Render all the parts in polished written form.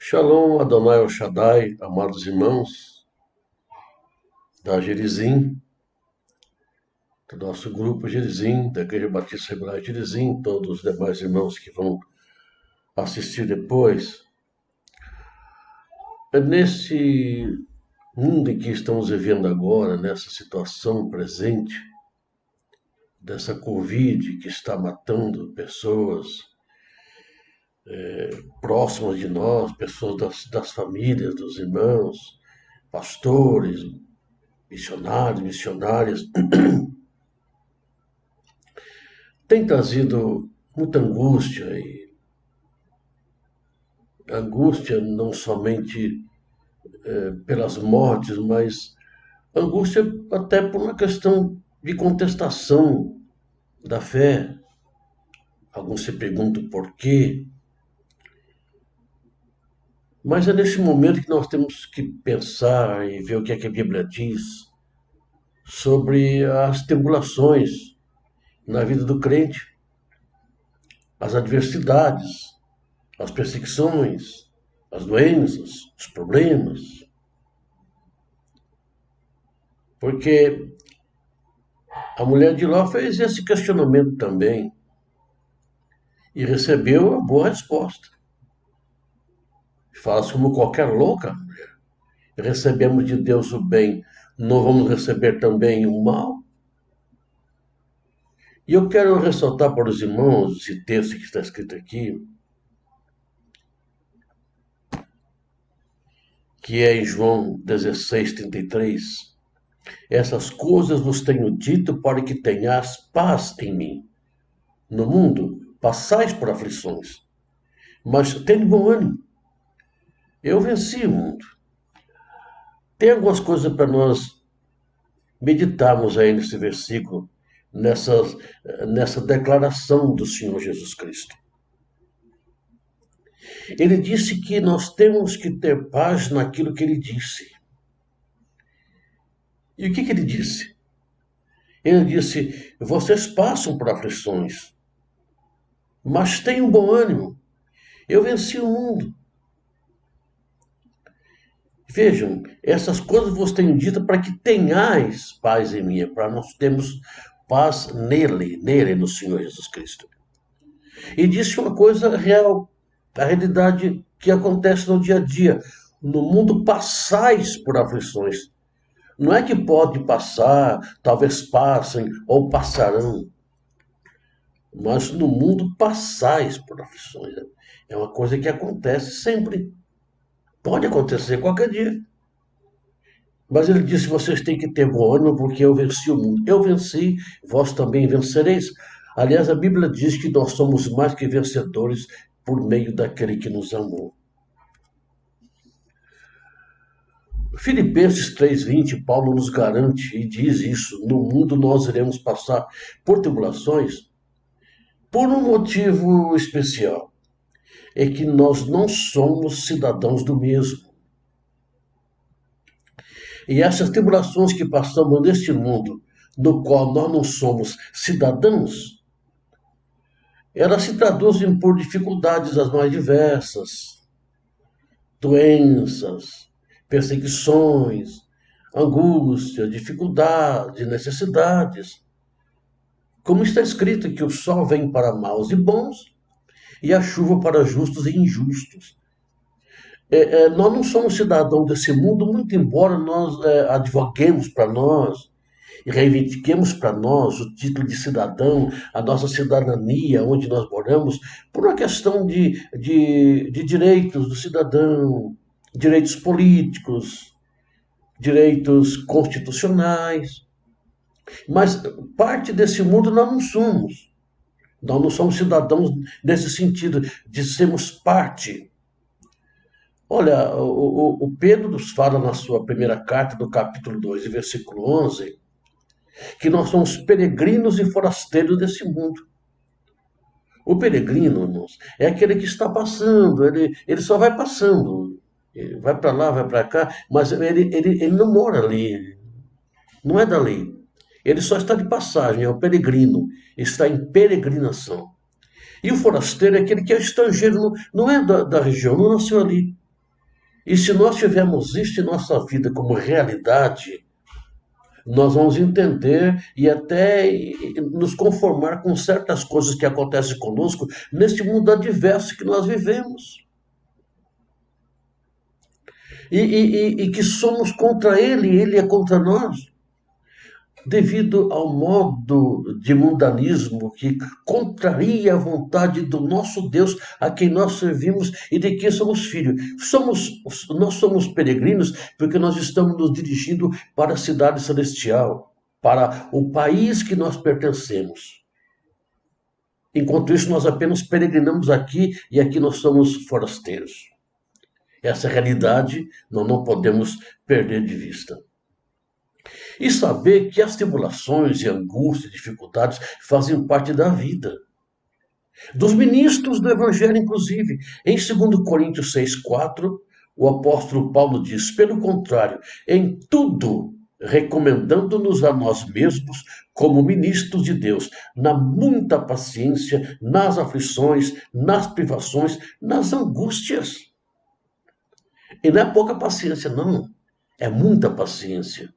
Shalom, Adonai El Shaddai, amados irmãos da Gerizim, do nosso grupo Gerizim, da Igreja Batista Hebraica Gerizim, todos os demais irmãos que vão assistir depois. É nesse mundo em que estamos vivendo agora, nessa situação presente, dessa Covid que está matando pessoas próximas de nós, pessoas das famílias, dos irmãos, pastores, missionários, missionárias, tem trazido muita angústia, e angústia não somente pelas mortes, mas angústia até por uma questão de contestação da fé. Alguns se perguntam por quê, mas é nesse momento que nós temos que pensar e ver o que a Bíblia diz sobre as tribulações na vida do crente, as adversidades, as perseguições, as doenças, os problemas. Porque a mulher de Ló fez esse questionamento também e recebeu a boa resposta. Fala como qualquer louca mulher. Recebemos de Deus o bem, não vamos receber também o mal? E eu quero ressaltar para os irmãos esse texto que está escrito aqui, que é em João 16:33. Essas coisas vos tenho dito para que tenhas paz em mim. No mundo passais por aflições, mas tenha bom ânimo. Eu venci o mundo. Tem algumas coisas para nós meditarmos aí nesse versículo, nessa, nessa declaração do Senhor Jesus Cristo. Ele disse que nós temos que ter paz naquilo que ele disse. E o que ele disse? Ele disse: vocês passam por aflições, mas tenham bom ânimo. Eu venci o mundo. Vejam, essas coisas vos tenho dito para que tenhais paz em mim, para nós termos paz nele, no Senhor Jesus Cristo. E disse uma coisa real, a realidade que acontece no dia a dia. No mundo passais por aflições. Não é que pode passar, talvez passem ou passarão, mas no mundo passais por aflições. É uma coisa que acontece sempre. Pode acontecer qualquer dia. Mas ele disse: vocês têm que ter bom ânimo, porque eu venci o mundo. Eu venci, vós também vencereis. Aliás, a Bíblia diz que nós somos mais que vencedores por meio daquele que nos amou. Filipenses 3:20, Paulo nos garante e diz isso: no mundo nós iremos passar por tribulações, por um motivo especial. É que nós não somos cidadãos do mesmo. E essas tribulações que passamos neste mundo, no qual nós não somos cidadãos, elas se traduzem por dificuldades as mais diversas, doenças, perseguições, angústia, dificuldades, necessidades. Como está escrito que o sol vem para maus e bons e a chuva para justos e injustos. Nós não somos cidadãos desse mundo, muito embora nós advoguemos para nós e reivindiquemos para nós o título de cidadão, a nossa cidadania, onde nós moramos, por uma questão de direitos do cidadão, direitos políticos, direitos constitucionais. Mas parte desse mundo nós não somos. Nós não somos cidadãos nesse sentido de sermos parte. Olha, o Pedro nos fala na sua primeira carta, do capítulo 2, versículo 11, que nós somos peregrinos e forasteiros desse mundo. O peregrino, irmãos, é aquele que está passando, ele só vai passando, ele vai para lá, vai para cá, mas ele não mora ali, não é dali. Ele só está de passagem, é o peregrino, está em peregrinação. E o forasteiro é aquele que é estrangeiro, não é da região, não nasceu ali. E se nós tivermos isso em nossa vida como realidade, nós vamos entender e até nos conformar com certas coisas que acontecem conosco neste mundo adverso que nós vivemos. E que somos contra ele e ele é contra nós, devido ao modo de mundanismo que contraria a vontade do nosso Deus a quem nós servimos e de quem somos filhos. Nós somos peregrinos porque nós estamos nos dirigindo para a cidade celestial, para o país que nós pertencemos. Enquanto isso, nós apenas peregrinamos aqui e aqui nós somos forasteiros. Essa realidade nós não podemos perder de vista. E saber que as tribulações e angústias e dificuldades fazem parte da vida. Dos ministros do Evangelho, inclusive. Em 2 Coríntios 6,4, o apóstolo Paulo diz: pelo contrário, em tudo recomendando-nos a nós mesmos como ministros de Deus, na muita paciência, nas aflições, nas privações, nas angústias. E não é pouca paciência, não. É muita paciência.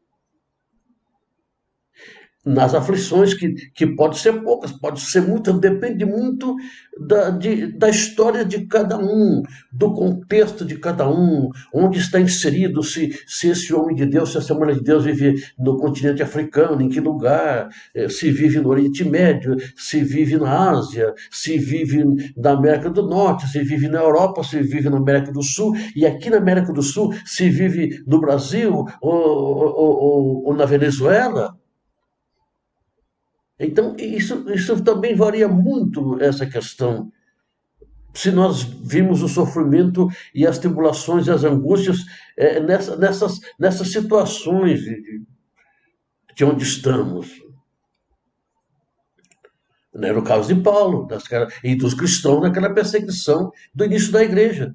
Nas aflições, que pode ser poucas, pode ser muitas, depende muito da história de cada um, do contexto de cada um, onde está inserido, se esse homem de Deus, se essa mulher de Deus vive no continente africano, em que lugar, se vive no Oriente Médio, se vive na Ásia, se vive na América do Norte, se vive na Europa, se vive na América do Sul, e aqui na América do Sul se vive no Brasil ou na Venezuela. Então, isso também varia muito, essa questão. Se nós vimos o sofrimento e as tribulações e as angústias nessas situações de onde estamos. Né? No caso de Paulo e dos cristãos naquela perseguição do início da igreja.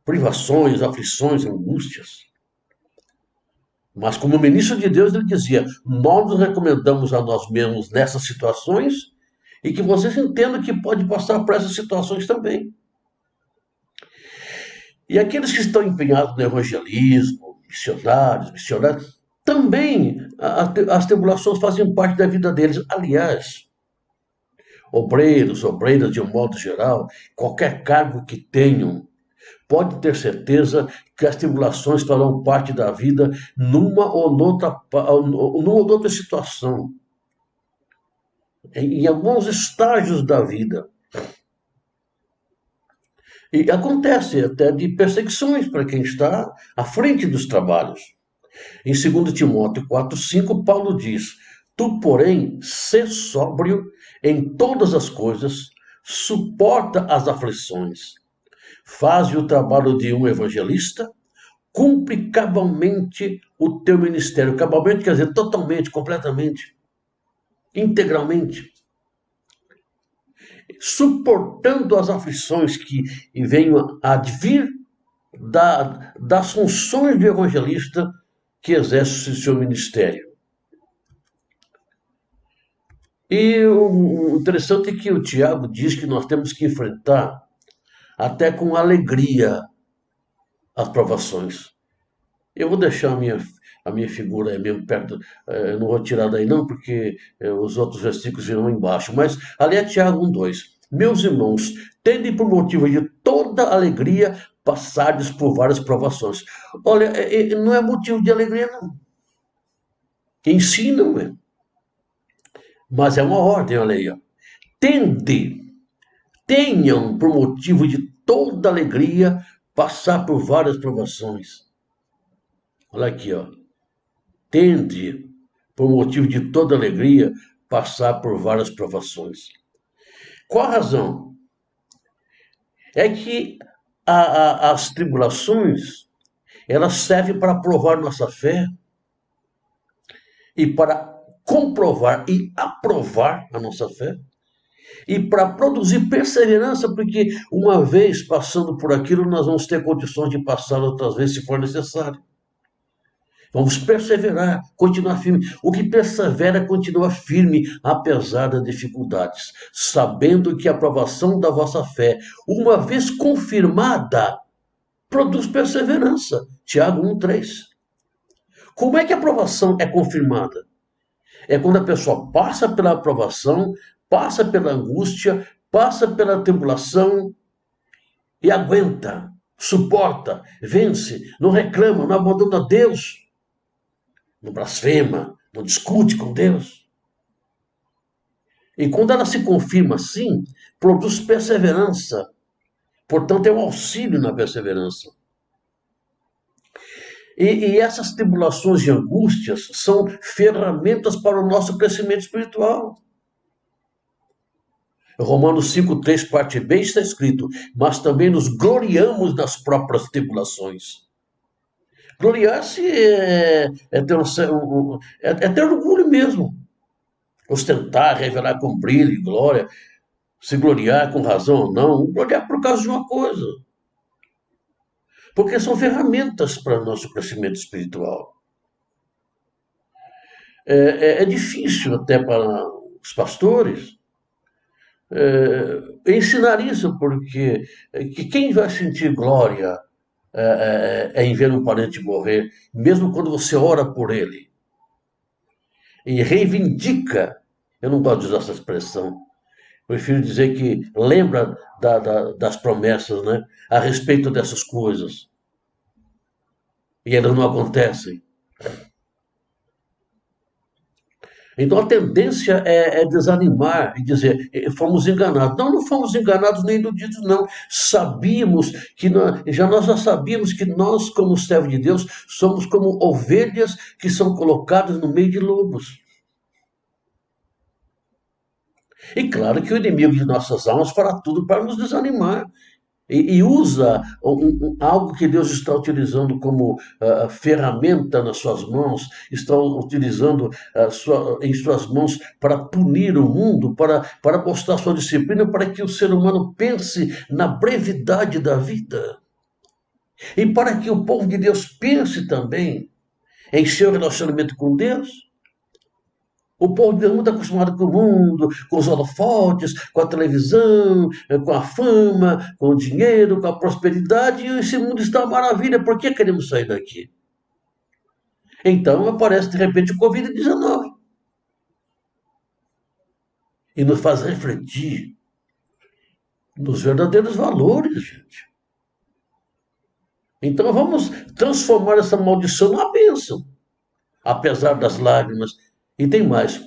Privações, aflições, angústias. Mas como ministro de Deus, ele dizia: nós nos recomendamos a nós mesmos nessas situações e que vocês entendam que pode passar por essas situações também. E aqueles que estão empenhados no evangelismo, missionários, também as tribulações fazem parte da vida deles. Aliás, obreiros, obreiras de um modo geral, qualquer cargo que tenham, pode ter certeza que as tribulações farão parte da vida numa ou noutra situação, em alguns estágios da vida. E acontece até de perseguições para quem está à frente dos trabalhos. Em 2 Timóteo 4,5, Paulo diz: tu, porém, sê sóbrio em todas as coisas, suporta as aflições, faz o trabalho de um evangelista, cumpre cabalmente o teu ministério. Cabalmente quer dizer totalmente, completamente, integralmente. Suportando as aflições que venham a advir das funções do evangelista que exerce o seu ministério. E o interessante é que o Tiago diz que nós temos que enfrentar até com alegria as provações. Eu vou deixar a minha figura aí mesmo perto, não vou tirar daí não, porque os outros versículos virão embaixo, mas ali é Tiago 1,2. Meus irmãos, tende por motivo de toda alegria passardes por várias provações. Olha, não é motivo de alegria não. Em si não é. Mas é uma ordem, olha aí. Ó. Tenham por motivo de toda alegria passar por várias provações. Olha aqui, ó. Tende, por motivo de toda alegria, passar por várias provações. Qual a razão? É que as tribulações, elas servem para provar nossa fé e para comprovar e aprovar a nossa fé e para produzir perseverança, porque uma vez passando por aquilo, nós vamos ter condições de passar outras vezes se for necessário. Vamos perseverar, continuar firme. O que persevera continua firme, apesar das dificuldades, sabendo que a aprovação da vossa fé, uma vez confirmada, produz perseverança. Tiago 1,3. Como é que a aprovação é confirmada? É quando a pessoa passa pela aprovação, passa pela angústia, passa pela tribulação e aguenta, suporta, vence, não reclama, não abandona Deus, não blasfema, não discute com Deus. E quando ela se confirma assim, produz perseverança. Portanto, é um auxílio na perseverança. E essas tribulações e angústias são ferramentas para o nosso crescimento espiritual. Romanos 5,3, parte B, está escrito: mas também nos gloriamos nas próprias tribulações. Gloriar-se é ter orgulho mesmo. Ostentar, revelar com brilho e glória, se gloriar com razão ou não, gloriar por causa de uma coisa. Porque são ferramentas para o nosso crescimento espiritual. É difícil até para os pastores ensinar isso, porque quem vai sentir glória em ver um parente morrer, mesmo quando você ora por ele e reivindica, eu não gosto de usar essa expressão, prefiro dizer que lembra das promessas, né, a respeito dessas coisas, e elas não acontecem. Então a tendência é desanimar e dizer, fomos enganados. Não, não fomos enganados nem iludidos, não. Sabíamos que nós já sabíamos que nós, como servos de Deus, somos como ovelhas que são colocadas no meio de lobos. E claro que o inimigo de nossas almas fará tudo para nos desanimar. E usa algo que Deus está utilizando como ferramenta nas suas mãos, está utilizando em suas mãos para punir o mundo, para mostrar sua disciplina, para que o ser humano pense na brevidade da vida. E para que o povo de Deus pense também em seu relacionamento com Deus. O povo de Deus é muito acostumado com o mundo, com os holofotes, com a televisão, com a fama, com o dinheiro, com a prosperidade, e esse mundo está uma maravilha, por que queremos sair daqui? Então aparece de repente o Covid-19 e nos faz refletir nos verdadeiros valores, gente. Então vamos transformar essa maldição numa bênção, apesar das lágrimas. E tem mais.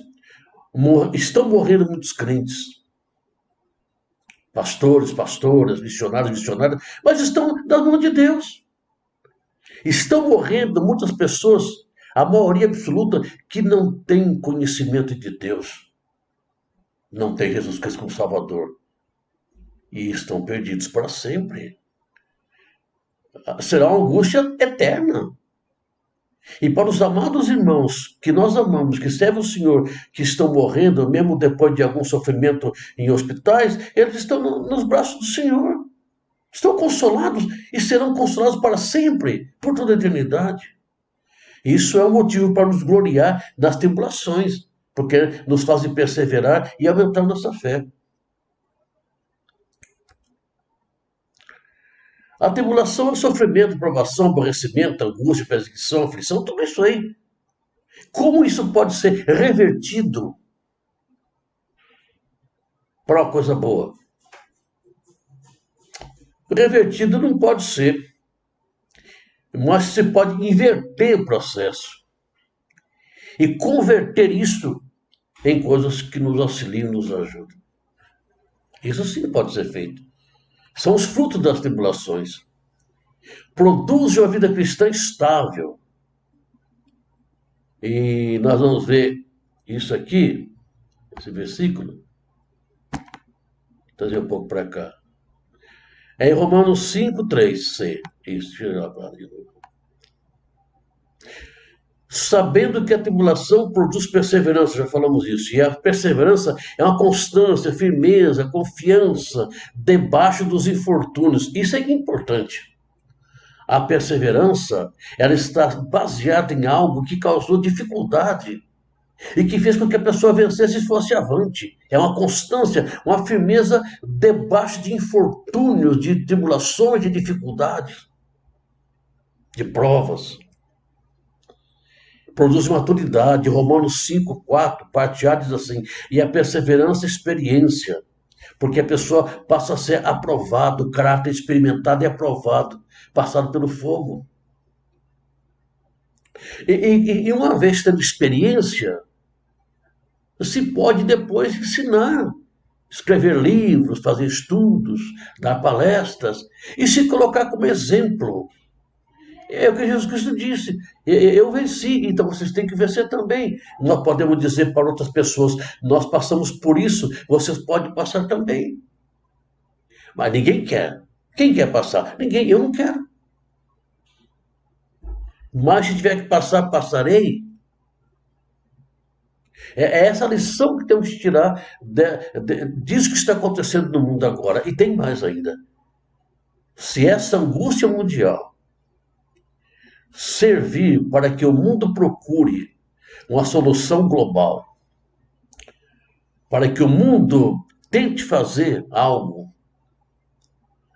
Estão morrendo muitos crentes, pastores, pastoras, missionários, missionárias, mas estão na mão de Deus. Estão morrendo muitas pessoas, a maioria absoluta, que não tem conhecimento de Deus, não tem Jesus Cristo como Salvador, e estão perdidos para sempre. Será uma angústia eterna. E para os amados irmãos que nós amamos, que servem o Senhor, que estão morrendo, mesmo depois de algum sofrimento em hospitais, eles estão nos braços do Senhor. Estão consolados e serão consolados para sempre, por toda a eternidade. Isso é um motivo para nos gloriar nas tribulações, porque nos fazem perseverar e aumentar nossa fé. A tribulação é sofrimento, provação, aborrecimento, angústia, perseguição, aflição, tudo isso aí. Como isso pode ser revertido para uma coisa boa? Revertido não pode ser, mas se pode inverter o processo e converter isso em coisas que nos auxiliam e nos ajudam. Isso sim pode ser feito. São os frutos das tribulações. Produz uma vida cristã estável. E nós vamos ver isso aqui, esse versículo. Trazer um pouco para cá. É em Romanos 5,3c. Isso, deixa eu lá de novo. Sabendo que a tribulação produz perseverança, já falamos isso, e a perseverança é uma constância, firmeza, confiança debaixo dos infortúnios. Isso é importante. A perseverança, ela está baseada em algo que causou dificuldade e que fez com que a pessoa vencesse e fosse avante. É uma constância, uma firmeza debaixo de infortúnios, de tribulações, de dificuldades. de provas. Produz maturidade. Romanos 5:4, parte A diz assim, e a perseverança, experiência. Porque a pessoa passa a ser aprovado, o caráter experimentado e aprovado, passado pelo fogo. E uma vez tendo experiência, se pode depois ensinar, escrever livros, fazer estudos, dar palestras e se colocar como exemplo. É o que Jesus Cristo disse. Eu venci, então vocês têm que vencer também. Nós podemos dizer para outras pessoas, nós passamos por isso, vocês podem passar também. Mas ninguém quer. Quem quer passar? Ninguém, eu não quero. Mas se tiver que passar, passarei. É essa lição que temos que tirar disso que está acontecendo no mundo agora. E tem mais ainda. Se essa angústia mundial servir para que o mundo procure uma solução global, para que o mundo tente fazer algo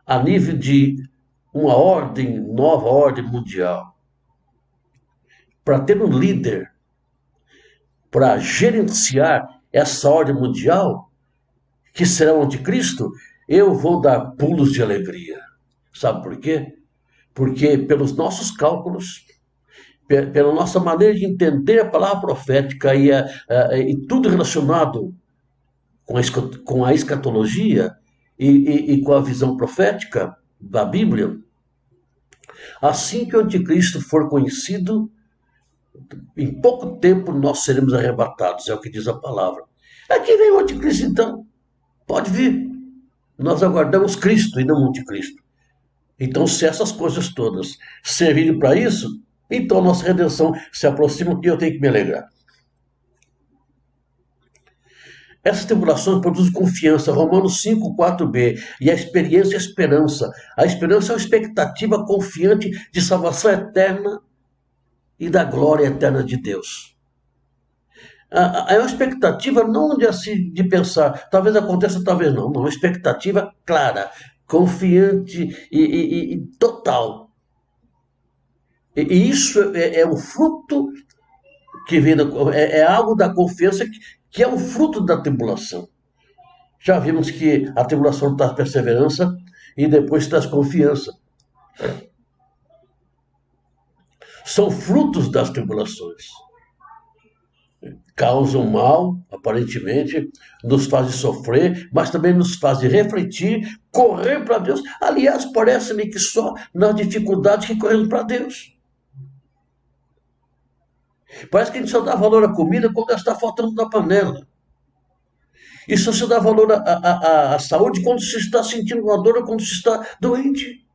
a nível de uma ordem, nova ordem mundial, para ter um líder, para gerenciar essa ordem mundial, que será o anticristo, eu vou dar pulos de alegria. Sabe por quê? Porque pelos nossos cálculos, pela nossa maneira de entender a palavra profética e tudo relacionado com a escatologia e com a visão profética da Bíblia, assim que o anticristo for conhecido, em pouco tempo nós seremos arrebatados, é o que diz a palavra. Aqui vem o anticristo então, pode vir. Nós aguardamos Cristo e não o anticristo. Então, se essas coisas todas servirem para isso, então nossa redenção se aproxima e eu tenho que me alegrar. Essas tribulações produzem confiança, Romanos 5:4b, e a experiência é a esperança. A esperança é uma expectativa confiante de salvação eterna e da glória eterna de Deus. É uma expectativa não de pensar, talvez aconteça, talvez não. Não, uma expectativa clara, confiante e total. E isso é um fruto que vem é algo da confiança que é um fruto da tribulação. Já vimos que a tribulação traz perseverança e depois traz confiança. São frutos das tribulações. Causam mal, aparentemente, nos fazem sofrer, mas também nos fazem refletir, correr para Deus. Aliás, parece-me que só nas dificuldades que corremos para Deus. Parece que a gente só dá valor à comida quando ela está faltando na panela. E só se dá valor à saúde quando se está sentindo uma dor ou quando se está doente.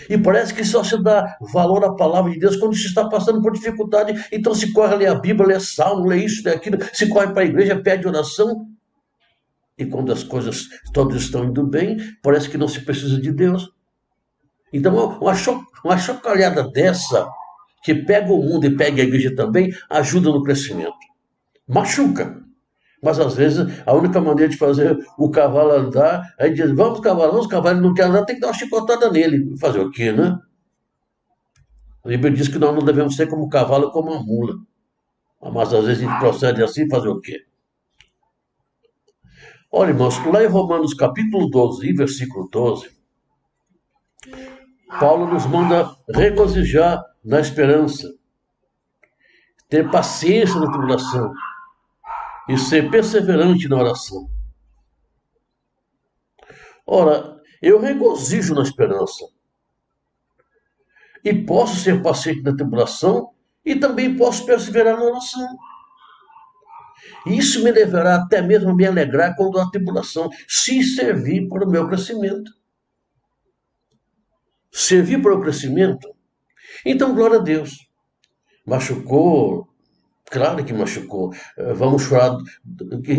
E parece que só se dá valor à palavra de Deus quando se está passando por dificuldade. Então se corre a ler a Bíblia, lê salmo, lê isso, lê aquilo, se corre para a igreja, pede oração. E quando as coisas todas estão indo bem, parece que não se precisa de Deus. Então uma chocalhada dessa, que pega o mundo e pega a igreja também, ajuda no crescimento. Machuca. Mas às vezes a única maneira de fazer o cavalo andar é dizer, vamos cavalo não quer andar, tem que dar uma chicotada nele. Fazer o quê, né? A Bíblia diz que nós não devemos ser como o cavalo, como a mula. Mas às vezes a gente procede assim, fazer o quê? Olha, irmãos, lá em Romanos capítulo 12, versículo 12, Paulo nos manda regozijar na esperança, ter paciência na tribulação e ser perseverante na oração. Ora, eu regozijo na esperança e posso ser paciente na tribulação e também posso perseverar na oração. Isso me levará até mesmo a me alegrar quando há tribulação, se servir para o meu crescimento. Servir para o crescimento? Então, glória a Deus. Machucou, claro que machucou. Vamos chorar,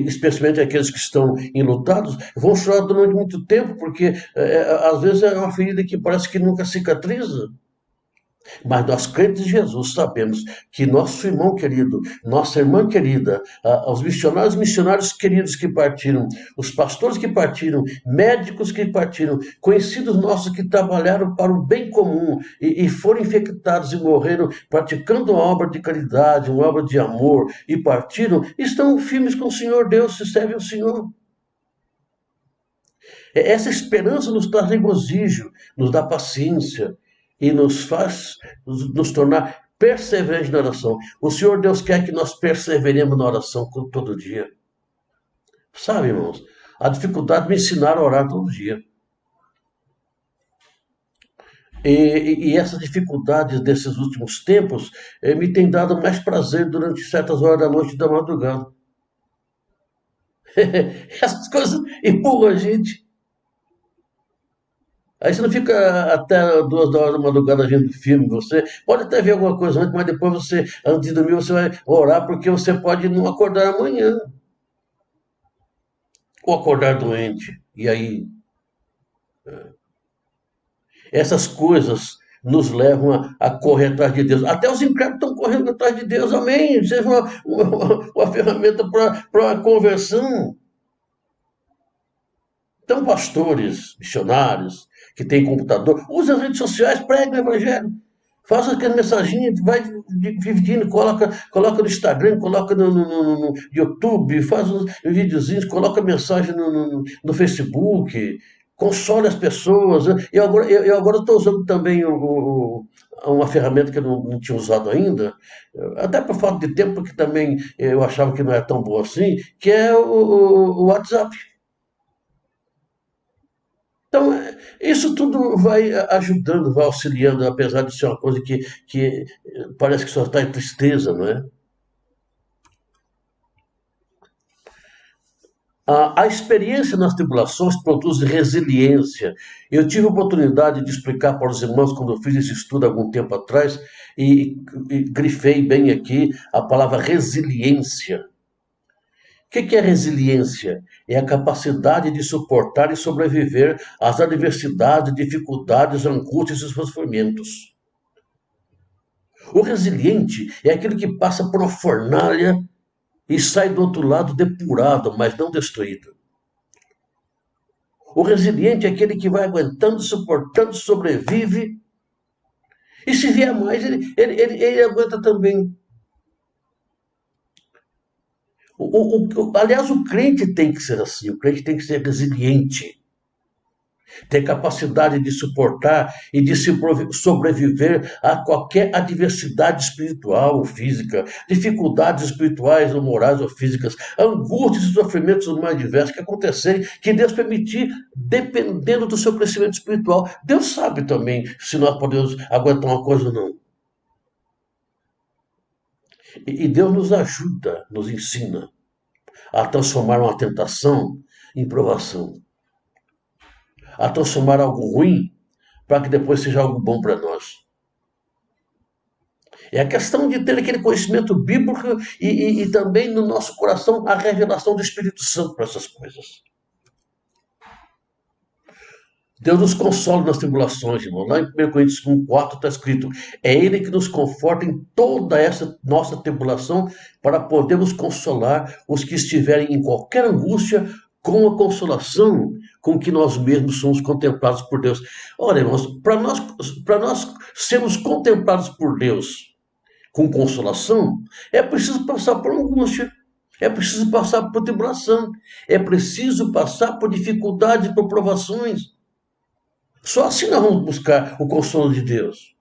especialmente aqueles que estão enlutados, vão chorar durante muito tempo, porque às vezes é uma ferida que parece que nunca cicatriza. Mas nós, crentes em Jesus, sabemos que nosso irmão querido, nossa irmã querida, os missionários queridos que partiram, os pastores que partiram, médicos que partiram, conhecidos nossos que trabalharam para o bem comum e foram infectados e morreram praticando uma obra de caridade, uma obra de amor e partiram, estão firmes com o Senhor Deus, se servem ao Senhor. Essa esperança nos traz regozijo, nos dá paciência e nos faz nos tornar perseverantes na oração. O Senhor Deus quer que nós perseveremos na oração todo dia. Sabe, irmãos, a dificuldade de me ensinar a orar todo dia. E essas dificuldades desses últimos tempos me têm dado mais prazer durante certas horas da noite e da madrugada. Essas coisas empurram a gente. Aí você não fica até 2 horas da madrugada vendo filme, você pode até ver alguma coisa antes, mas depois você, antes de dormir, você vai orar porque você pode não acordar amanhã, ou acordar doente. E aí, essas coisas nos levam a correr atrás de Deus. Até os incrédulos estão correndo atrás de Deus, amém. Seja uma ferramenta para a conversão. Então, pastores, missionários, que têm computador, usem as redes sociais, preguem o evangelho. Faça aquela mensaginha, vai dividindo, coloca no Instagram, coloca no YouTube, faz uns videozinhos, coloca mensagem no Facebook, console as pessoas. Eu agora estou usando também uma ferramenta que eu não tinha usado ainda, até por falta de tempo, porque também eu achava que não era tão boa assim, que é o WhatsApp. Então, isso tudo vai ajudando, vai auxiliando, apesar de ser uma coisa que parece que só está em tristeza, não é? A experiência nas tribulações produz resiliência. Eu tive a oportunidade de explicar para os irmãos, quando eu fiz esse estudo há algum tempo atrás, e grifei bem aqui a palavra resiliência. O que é resiliência? É a capacidade de suportar e sobreviver às adversidades, dificuldades, angústias e sofrimentos. O resiliente é aquele que passa por uma fornalha e sai do outro lado depurado, mas não destruído. O resiliente é aquele que vai aguentando, suportando, sobrevive. E se vier mais, ele aguenta também. Aliás, o crente tem que ser assim, o crente tem que ser resiliente. Ter capacidade de suportar e de sobreviver a qualquer adversidade espiritual ou física, dificuldades espirituais ou morais ou físicas, angústias e sofrimentos mais diversos que acontecerem, que Deus permitir, dependendo do seu crescimento espiritual. Deus sabe também se nós podemos aguentar uma coisa ou não. E Deus nos ajuda, nos ensina a transformar uma tentação em provação, a transformar algo ruim para que depois seja algo bom para nós. É a questão de ter aquele conhecimento bíblico e também no nosso coração a revelação do Espírito Santo para essas coisas. Deus nos consola nas tribulações, irmão. Lá em 1 Coríntios 1,4 está escrito: é Ele que nos conforta em toda essa nossa tribulação para podermos consolar os que estiverem em qualquer angústia com a consolação com que nós mesmos somos contemplados por Deus. Olha, irmãos, para nós sermos contemplados por Deus com consolação, é preciso passar por angústia, é preciso passar por tribulação, é preciso passar por dificuldades, por provações. Só assim nós vamos buscar o consolo de Deus.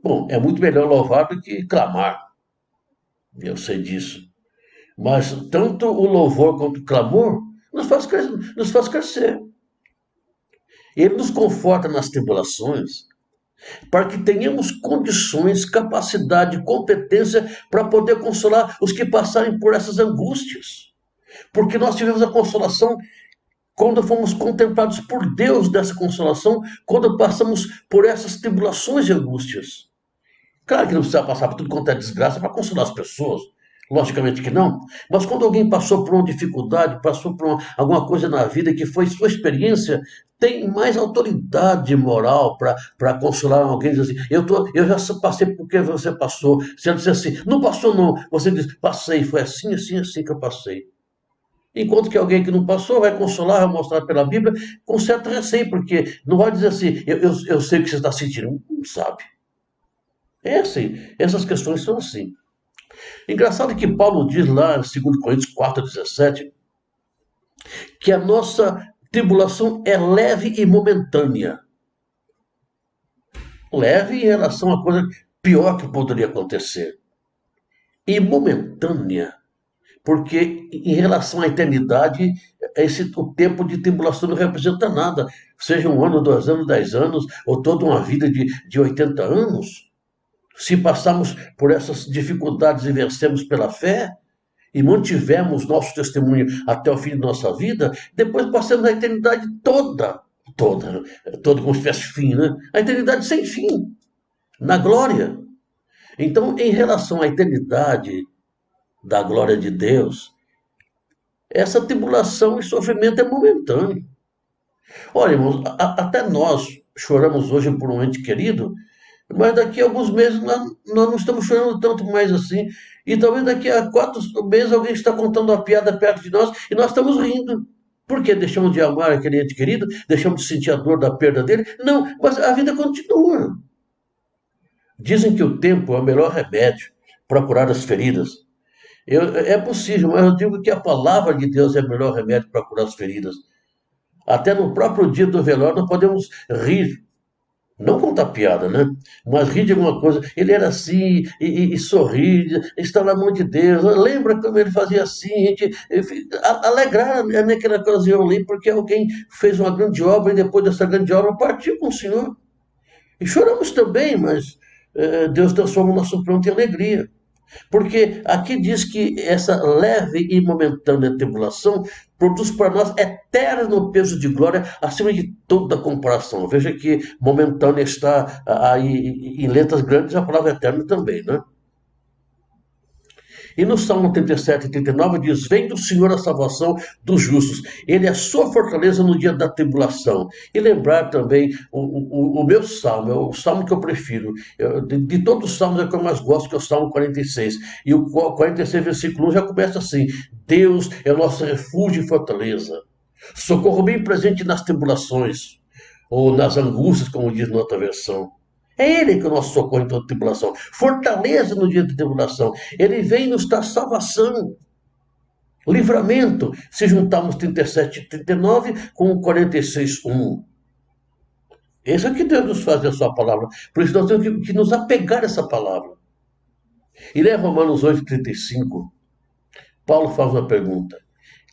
Bom, é muito melhor louvar do que clamar. Eu sei disso. Mas tanto o louvor quanto o clamor nos faz crescer. Ele nos conforta nas tribulações para que tenhamos condições, capacidade, competência para poder consolar os que passarem por essas angústias. Porque nós tivemos a consolação quando fomos contemplados por Deus dessa consolação, quando passamos por essas tribulações e angústias. Claro que não precisa passar por tudo quanto é desgraça para consolar as pessoas. Logicamente que não. Mas quando alguém passou por uma dificuldade, passou por alguma coisa na vida que foi sua experiência, tem mais autoridade moral para consolar alguém, dizer assim, eu já passei por que você passou. Se ela disser assim, não passou não, você diz, passei, foi assim, assim, assim que eu passei. Enquanto que alguém que não passou vai consolar, vai mostrar pela Bíblia com certo receio, porque não vai dizer assim, eu sei o que você está sentindo, não sabe. É assim, essas questões são assim. Engraçado que Paulo diz lá em 2 Coríntios 4,17 que a nossa tribulação é leve e momentânea. Leve em relação a coisa pior que poderia acontecer. E momentânea, porque em relação à eternidade, o tempo de tribulação não representa nada. Seja 1 ano, 2 anos, 10 anos, ou toda uma vida de 80 anos. Se passarmos por essas dificuldades e vencemos pela fé, e mantivemos nosso testemunho até o fim de nossa vida, depois passamos a eternidade toda como se tivesse fim, né? A eternidade sem fim, na glória. Então, em relação à eternidade da glória de Deus, essa tribulação e sofrimento é momentâneo. Olha, irmãos, até nós choramos hoje por um ente querido, mas daqui a alguns meses nós não estamos chorando tanto mais assim. E talvez daqui a 4 meses alguém está contando uma piada perto de nós e nós estamos rindo. Por quê? Deixamos de amar aquele ente querido? Deixamos de sentir a dor da perda dele? Não, mas a vida continua. Dizem que o tempo é o melhor remédio para curar as feridas. É possível, mas eu digo que a palavra de Deus é o melhor remédio para curar as feridas. Até no próprio dia do velório nós podemos rir, não contar piada, né? Mas rir de alguma coisa. Ele era assim, e sorrir, está na mão de Deus. Lembra como ele fazia assim? A gente, alegrar naquela ocasião ali, porque alguém fez uma grande obra e depois dessa grande obra partiu com o Senhor. E choramos também, mas Deus transforma o nosso pranto em alegria. Porque aqui diz que essa leve e momentânea tribulação produz para nós eterno peso de glória acima de toda comparação. Veja que momentânea está aí em letras grandes a palavra eterno também, né? E no Salmo 37 e 39 diz: Vem do Senhor a salvação dos justos. Ele é a sua fortaleza no dia da tribulação. E lembrar também o meu salmo, é o salmo que eu prefiro. De todos os salmos é o que eu mais gosto, que é o Salmo 46. E o 46, versículo 1 já começa assim: Deus é o nosso refúgio e fortaleza. Socorro bem presente nas tribulações, ou nas angústias, como diz na outra versão. É Ele que é o nosso socorro em toda tribulação. Fortaleza no dia de tribulação. Ele vem nos dar salvação, livramento. Se juntarmos 37 e 39 com o 46, 1. Esse é o que Deus nos faz a sua palavra. Por isso nós temos que nos apegar a essa palavra. E lá em Romanos 8, 35, Paulo faz uma pergunta.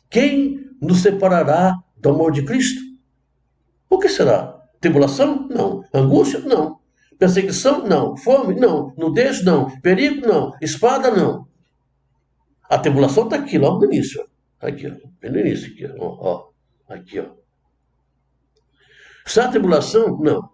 Quem nos separará do amor de Cristo? O que será? Tribulação? Não. Angústia? Não. Perseguição? Não. Fome? Não. Nudez? Não. Perigo? Não. Espada? Não. A tribulação está aqui, logo no início. Está aqui, ó. Bem no início. Aqui, ó. Aqui, ó. Será a tribulação? Não.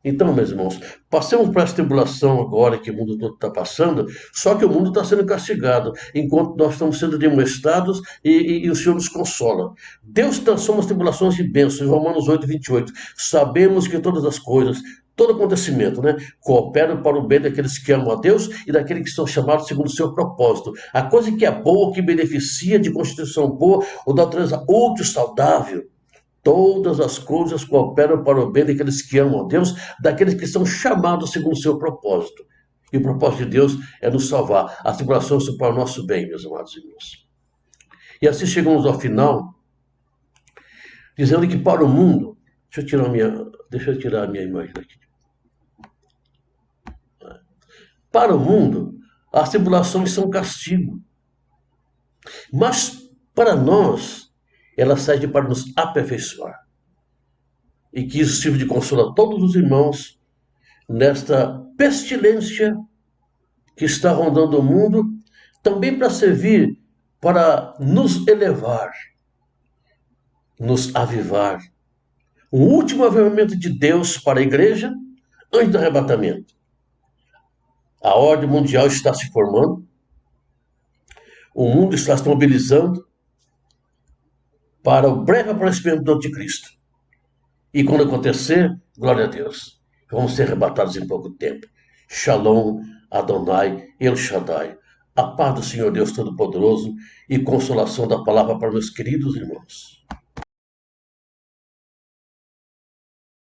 Então, meus irmãos, passemos para essa tribulação agora que o mundo todo está passando, só que o mundo está sendo castigado, enquanto nós estamos sendo demonstrados e o Senhor nos consola. Deus transforma as tribulações em bênçãos, Romanos 8, 28. Sabemos que todas as coisas, todo acontecimento, né, cooperam para o bem daqueles que amam a Deus e daqueles que são chamados segundo o seu propósito. A coisa que é boa, que beneficia de constituição boa ou da natureza útil, saudável. Todas as coisas cooperam para o bem daqueles que amam a Deus, daqueles que são chamados segundo o seu propósito. E o propósito de Deus é nos salvar. As tribulações são para o nosso bem, meus amados irmãos. E assim chegamos ao final, dizendo que para o mundo, deixa eu tirar a minha imagem aqui. Para o mundo, as tribulações são castigo. Mas para nós, ela serve para nos aperfeiçoar. E que isso sirva de consolo a todos os irmãos nesta pestilência que está rondando o mundo, também para servir para nos elevar, nos avivar. Um último avivamento de Deus para a igreja antes do arrebatamento. A ordem mundial está se formando. O mundo está se mobilizando para o breve aparecimento do anticristo. E quando acontecer, glória a Deus, vamos ser arrebatados em pouco tempo. Shalom, Adonai, El Shaddai. A paz do Senhor Deus Todo-Poderoso e consolação da palavra para meus queridos irmãos.